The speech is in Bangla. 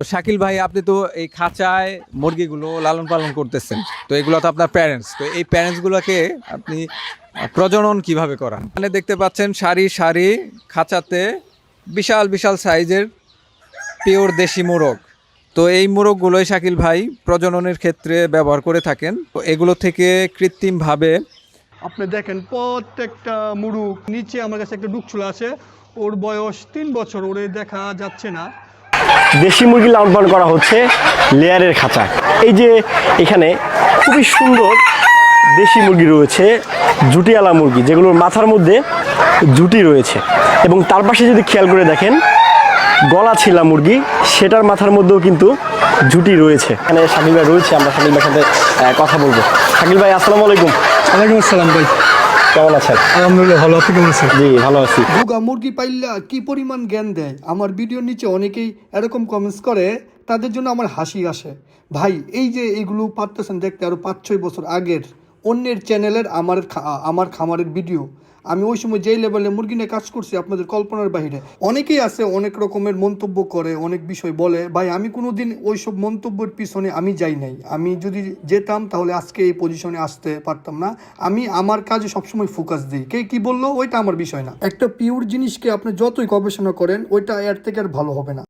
শাকিল ভাই, আপনি তো এই খাঁচায় মুরগিগুলো লালন পালন করতেছেন, তো এগুলো তো আপনার প্যারেন্টস, তো এই প্যারেন্টসগুলোকে আপনি প্রজনন কিভাবে করান? মানে দেখতে পাচ্ছেন সারি সারি খাঁচাতে বিশাল বিশাল সাইজের পিওর দেশি মোরগ। তো এই মোরগগুলোই শাকিল ভাই প্রজননের ক্ষেত্রে ব্যবহার করে থাকেন। তো এগুলো থেকে কৃত্রিমভাবে আপনি দেখেন প্রত্যেকটা মুরুগ নিচে আমার কাছে একটা ডুকছুলা আছে, ওর বয়স 3 বছর, ওরে দেখা যাচ্ছে না। দেশি মুরগি লালন পালন করা হচ্ছে লেয়ারের খাঁচা। এই যে এখানে খুবই সুন্দর দেশি মুরগি রয়েছে, জুটিওয়ালা মুরগি, যেগুলোর মাথার মধ্যে জুটি রয়েছে, এবং তার পাশে যদি খেয়াল করে দেখেন গলা ছিলা মুরগি, সেটার মাথার মধ্যেও কিন্তু জুটি রয়েছে। এখানে শাকিল ভাই রয়েছে, আমরা শাকিল ভাইয়ের সাথে কথা বলবো। শাকিল ভাই, আসসালামু আলাইকুম। ওয়ালাইকুম আসসালাম ভাই, কেমন আছেন? আলহামদুলিল্লাহ ভালো, আপনি কেমন আছেন? জি ভালো আছি। দুগা মুরগি পাইল্লা কি পরিমাণ জ্ঞান দেয়, আমার ভিডিওর নিচে অনেকেই এরকম কমেন্টস করে, তাদের জন্য আমার হাসি আসে। ভাই এই যে এইগুলো পারতেছেন দেখতে, আরও 5-6 বছর আগের অন্যের চ্যানেলের আমার খামারের ভিডিও, আমি ওই সময় যেই লেভেলে মুরগি নিয়ে কাজ করছি আপনাদের কল্পনার বাইরে। অনেকেই আছে অনেক রকমের মন্তব্য করে, অনেক বিষয় বলে। ভাই আমি কোনো দিন ওইসব মন্তব্যের পিছনে আমি যাই নাই। আমি যদি যেতাম তাহলে আজকে এই পজিশনে আসতে পারতাম না। আমি আমার কাজে সবসময় ফোকাস দিই, কে কী বললো ওইটা আমার বিষয় না। একটা পিওর জিনিসকে আপনি যতই গবেষণা করেন ওইটা এর থেকে আর ভালো হবে না।